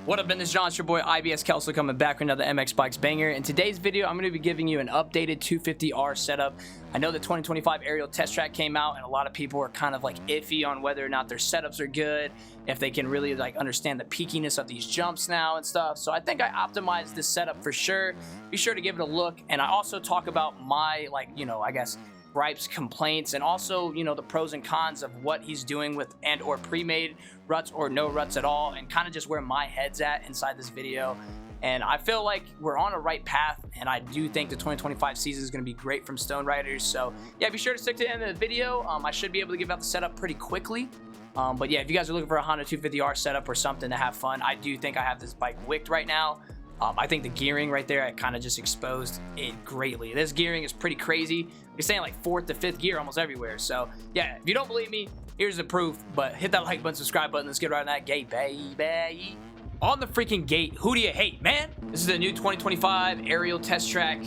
What up, this is John, it's your boy Ibskelso coming back with another MX Bikes banger. In today's video, I'm going to be giving you an updated 250R setup. I know the 2025 aerial test track came out, and a lot of people are kind of like iffy on whether or not their setups are good, if they can really like understand the peakiness of these jumps now and stuff. So I think I optimized this setup for sure. Be sure to give it a look, and I also talk about my I guess gripes, complaints, and also the pros and cons of what he's doing with and or pre-made ruts or no ruts at all, and kind of just where my head's at inside this video. And I feel like we're on a right path, and I do think the 2025 season is going to be great from Stone Riders. So yeah, be sure to stick to the end of the video. I should be able to give out the setup pretty quickly. But yeah, if you guys are looking for a Honda 250R setup or something to have fun, I do think I have this bike wicked right now. I think the gearing right there, I kind of just exposed it greatly. This gearing is pretty crazy. You're saying like 4th to 5th gear almost everywhere. So yeah, if you don't believe me, here's the proof. But hit that like button, subscribe button. Let's get right on that gate, baby. On the freaking gate, who do you hate, man? This is a new 2025 aerial test track.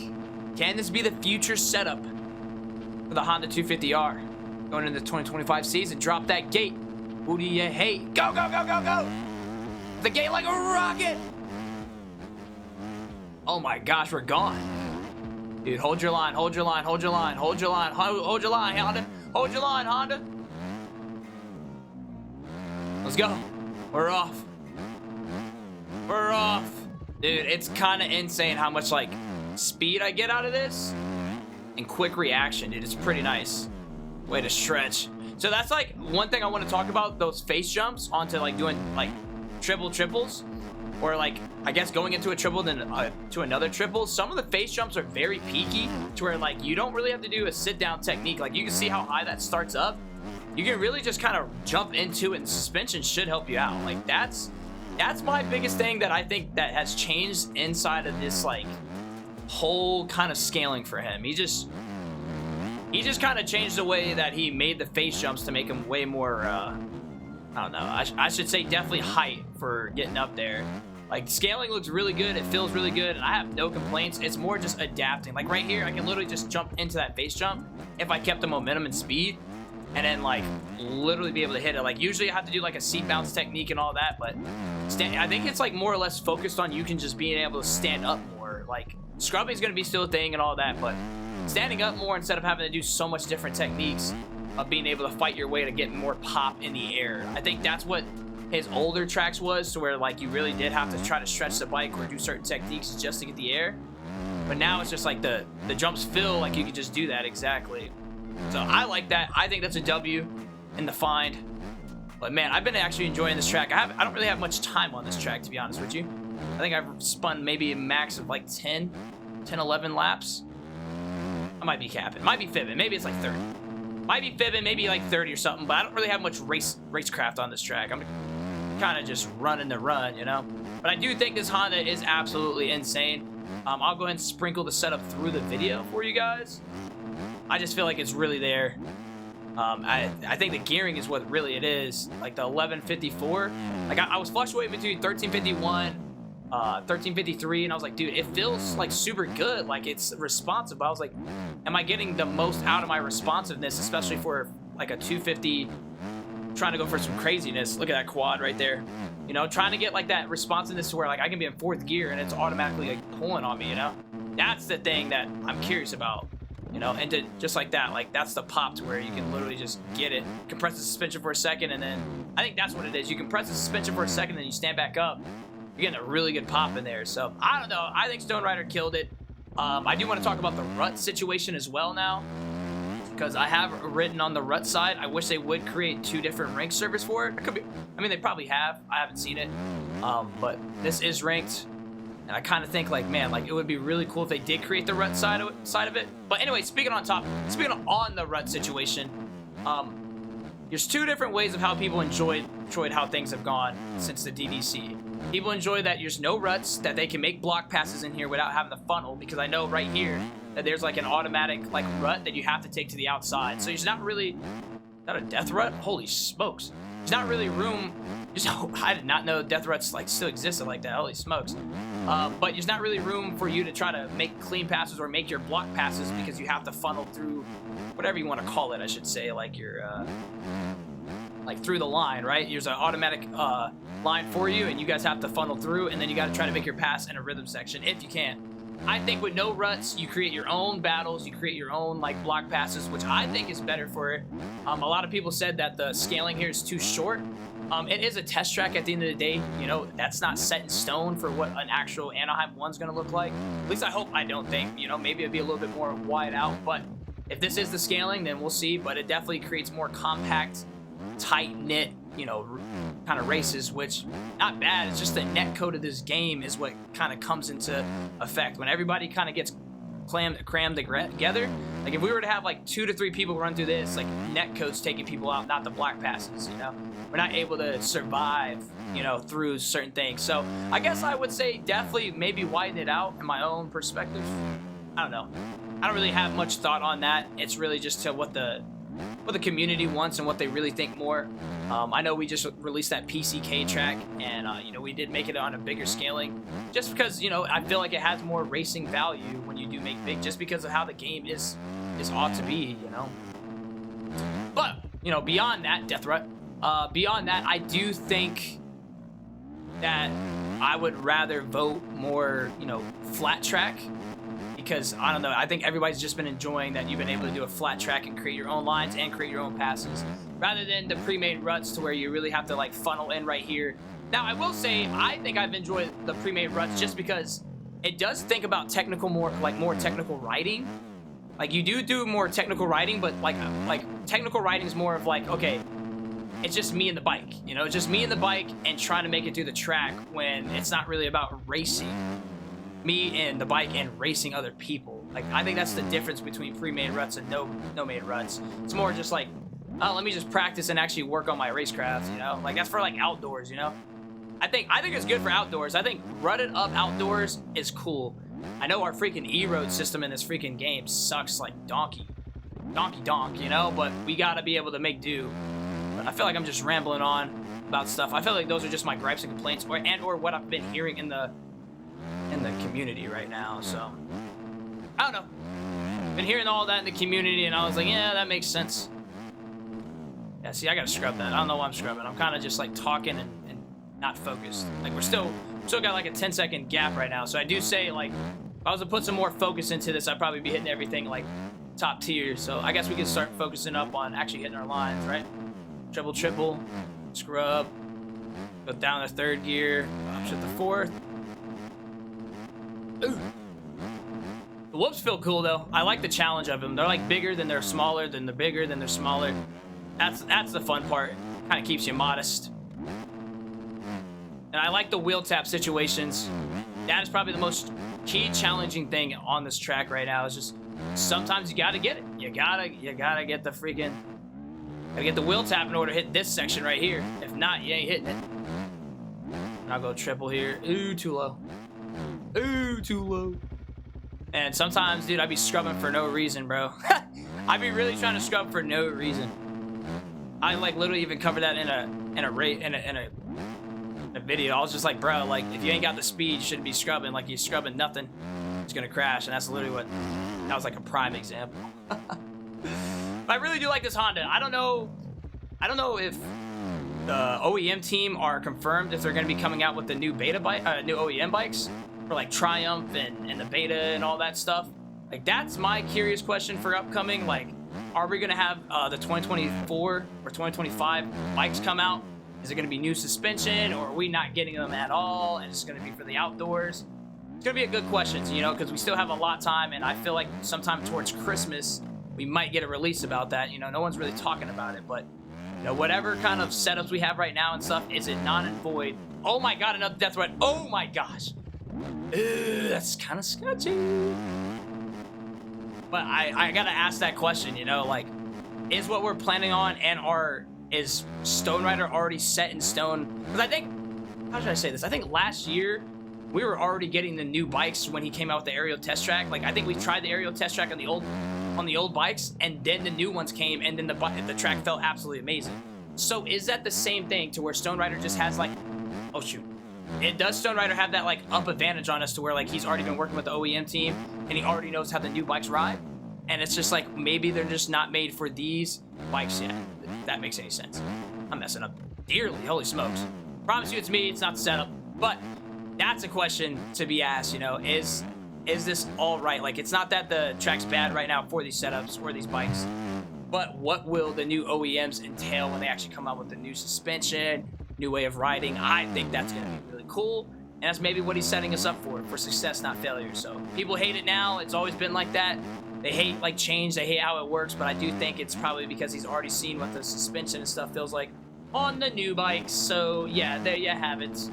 Can this be the future setup for the Honda 250R going into the 2025 season? Drop that gate. Who do you hate? Go, go, go, go, go. The gate like a rocket. Oh my gosh, we're gone. Dude, hold your line, hold your line, hold your line, hold your line, hold your line, Honda. Hold your line, Honda. Let's go. We're off. We're off. Dude, it's kind of insane how much like speed I get out of this and quick reaction, dude. It's pretty nice. Way to stretch. So that's like one thing I want to talk about, those face jumps onto like doing like triples. Or like, I guess going into a triple then to another triple. Some of the face jumps are very peaky to where like you don't really have to do a sit down technique. Like you can see how high that starts up. You can really just kind of jump into it, and suspension should help you out. Like that's my biggest thing that I think that has changed inside of this like whole kind of scaling for him. He just kind of changed the way that he made the face jumps to make him way more I don't know. I should say definitely height for getting up there. Like scaling looks really good. It feels really good, and I have no complaints. It's more just adapting. Like right here, I can literally just jump into that face jump if I kept the momentum and speed, and then like literally be able to hit it. Like usually I have to do like a seat bounce technique and all that, but I think it's like more or less focused on you can just being able to stand up more. Like scrubbing is going to be still a thing and all that, but standing up more instead of having to do so much different techniques of being able to fight your way to get more pop in the air. I think that's what his older tracks was, to where like you really did have to try to stretch the bike or do certain techniques just to get the air. But now it's just like the jumps feel like you can just do that exactly. So I like that. I think that's a W in the find. But man, I've been actually enjoying this track. I don't really have much time on this track, to be honest with you. I think I've spun maybe a max of like 11 laps. I might be capping, might be fibbing, maybe it's like 30. Might be fibbing, maybe like 30 or something, but I don't really have much racecraft on this track. I'm kind of just running the run, But I do think this Honda is absolutely insane. I'll go ahead and sprinkle the setup through the video for you guys. I just feel like it's really there. I think the gearing is what really it is. Like the 1154. Like I was fluctuating between 1351, 1353, and I was like, dude, it feels like super good. Like it's responsive. I was like, am I getting the most out of my responsiveness, especially for like a 250, trying to go for some craziness? Look at that quad right there, trying to get like that responsiveness to where like I can be in 4th gear and it's automatically like pulling on me. That's the thing that I'm curious about, and to just like that, like that's the pop to where you can literally just get it, compress the suspension for a second, and then I think that's what it is. You compress the suspension for a second, then you stand back up. You're getting a really good pop in there. So I don't know, I think Stone Rider killed it. I do want to talk about the rut situation as well now, because I have written on the rut side, I wish they would create 2 different rank servers for it. It could be, I mean, they probably have, I haven't seen it, but this is ranked, and I kind of think like, man, like it would be really cool if they did create the rut side of it. But anyway, speaking on the rut situation, there's 2 different ways of how people enjoyed how things have gone since the DDC. People enjoy that there's no ruts, that they can make block passes in here without having the funnel, because I know right here that there's like an automatic like rut that you have to take to the outside. So there's not really, not a death rut? Holy smokes. There's not really room. I did not know death ruts like still existed like that. Holy smokes. But there's not really room for you to try to make clean passes or make your block passes, because you have to funnel through whatever you want to call it, I should say, like your like through the line, right? There's an automatic line for you, and you guys have to funnel through, and then you got to try to make your pass in a rhythm section if you can. I think with no ruts, you create your own battles, you create your own like block passes, which I think is better for it. A lot of people said that the scaling here is too short. It is a test track at the end of the day. You know, that's not set in stone for what an actual Anaheim 1's going to look like. At least I hope. I don't think, you know, maybe it'd be a little bit more wide out, but if this is the scaling, then we'll see. But it definitely creates more compact, tight-knit, you know, kind of races, which not bad. It's just the net code of this game is what kind of comes into effect when everybody kind of gets crammed together. Like if we were to have like 2 to 3 people run through this, like net code's taking people out, not the black passes. You know, we're not able to survive, you know, through certain things. So I guess I would say definitely maybe widen it out in my own perspective. I don't know. I don't really have much thought on that. It's really just to what the community wants and what they really think more. I know we just released that PCK track, and you know, we did make it on a bigger scaling, just because, you know, I feel like it has more racing value when you do make big, just because of how the game is ought to be, you know. But you know, beyond that, Death Rut, beyond that, I do think that I would rather vote more, you know, flat track. Because, I don't know, I think everybody's just been enjoying that you've been able to do a flat track and create your own lines and create your own passes, rather than the pre-made ruts to where you really have to, like, funnel in right here. Now, I will say, I think I've enjoyed the pre-made ruts just because it does think about more technical riding. Like, you do more technical riding, but, like technical riding is more of, like, okay, it's just me and the bike, you know? It's just me and the bike and trying to make it through the track when it's not really about racing. Me and the bike and racing other people. Like, I think that's the difference between pre-made ruts and no made ruts. It's more just like, oh, let me just practice and actually work on my racecraft, you know? Like, that's for like outdoors, you know? I think it's good for outdoors. I think rutted up outdoors is cool. I know our freaking E-road system in this freaking game sucks like donkey donk, you know? But we gotta be able to make do. But I feel like I'm just rambling on about stuff. I feel like those are just my gripes and complaints, or what I've been hearing in the community right now. So I don't know, been hearing all that in the community, and I was like, yeah, that makes sense. Yeah, see, I gotta scrub that. I don't know why I'm scrubbing. I'm kind of just like talking and not focused. Like, we're still got like a 10-second gap right now. So I do say, like, if I was to put some more focus into this, I'd probably be hitting everything like top tier. So I guess we can start focusing up on actually hitting our lines, right? Triple, scrub, go down to 3rd gear, up to the 4th. Ooh. The whoops feel cool though. I like the challenge of them. They're like bigger, then they're smaller, then they're bigger, then they're smaller. That's the fun part. Kind of keeps you modest. And I like the wheel tap situations. That is probably the most key challenging thing on this track right now. Is just sometimes you gotta get it. You gotta get the freaking, gotta get the wheel tap in order to hit this section right here. If not, you ain't hitting it. And I'll go triple here. Ooh, too low. Ooh, too low. And sometimes, dude, I'd be scrubbing for no reason, bro. I'd be really trying to scrub for no reason. I like literally even covered that in a video. I was just like, bro, like, if you ain't got the speed, you shouldn't be scrubbing. Like, you're scrubbing nothing, it's gonna crash. And that's literally what, that was like a prime example. But I really do like this Honda. I don't know if the OEM team are confirmed if they're going to be coming out with the new beta bike, new OEM bikes for like Triumph and the beta and all that stuff. Like, that's my curious question for upcoming. Like, are we going to have the 2024 or 2025 bikes come out? Is it going to be new suspension, or are we not getting them at all and it's going to be for the outdoors? It's going to be a good question, you know, because we still have a lot of time, and I feel like sometime towards Christmas we might get a release about that. You know, no one's really talking about it, but you know, whatever kind of setups we have right now and stuff, is it non and void? Oh my god, another death threat. Oh my gosh. That's kind of sketchy. But I gotta ask that question, you know, like, is what we're planning on and is Stone Rider already set in stone? Because I think, how should I say this? I think last year we were already getting the new bikes when he came out with the aerial test track. Like, I think we tried the aerial test track on the old bikes, and then the new ones came, and then the track felt absolutely amazing. So is that the same thing to where Stone Rider just has like, oh shoot, does Stone Rider have that like up advantage on us to where like he's already been working with the OEM team and he already knows how the new bikes ride, and it's just like maybe they're just not made for these bikes yet? If that makes any sense. I'm messing up dearly, holy smokes. Promise you it's me, it's not the setup. But that's a question to be asked, you know, is this all right? Like, it's not that the track's bad right now for these setups or these bikes, but what will the new OEMs entail when they actually come out with the new suspension, new way of riding? I think that's going to be really cool, and that's maybe what he's setting us up for success, not failure. So people hate it now. It's always been like that. They hate like change, they hate how it works, but I do think it's probably because he's already seen what the suspension and stuff feels like on the new bikes. So yeah, there you have it.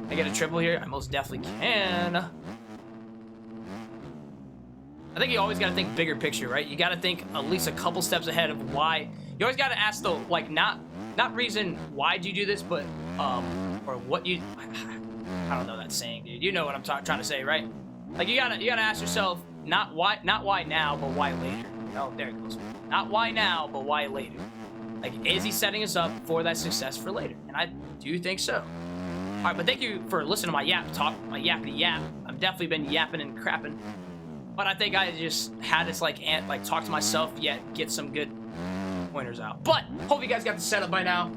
I get a triple here? I most definitely can. I think you always got to think bigger picture, right? You got to think at least a couple steps ahead of why. You always got to ask though, like not reason why'd you do this, but or what you. I don't know that saying, dude. You know what I'm trying to say, right? Like you gotta ask yourself not why now, but why later. Oh, there it goes. Not why now, but why later. Like, is he setting us up for that success for later? And I do think so. All right, but thank you for listening to my yap talk, my yappity yap. I've definitely been yapping and crapping, but I think I just had this like talk to myself yet get some good pointers out. But hope you guys got the setup by now.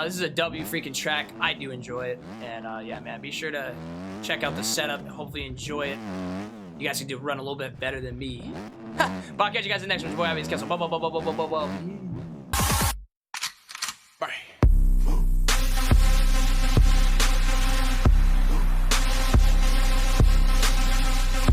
This is a W freaking track. I do enjoy it, and yeah, man, be sure to check out the setup and hopefully enjoy it. You guys can run a little bit better than me. But I'll catch you guys in the next one. Boy, Ibskelso.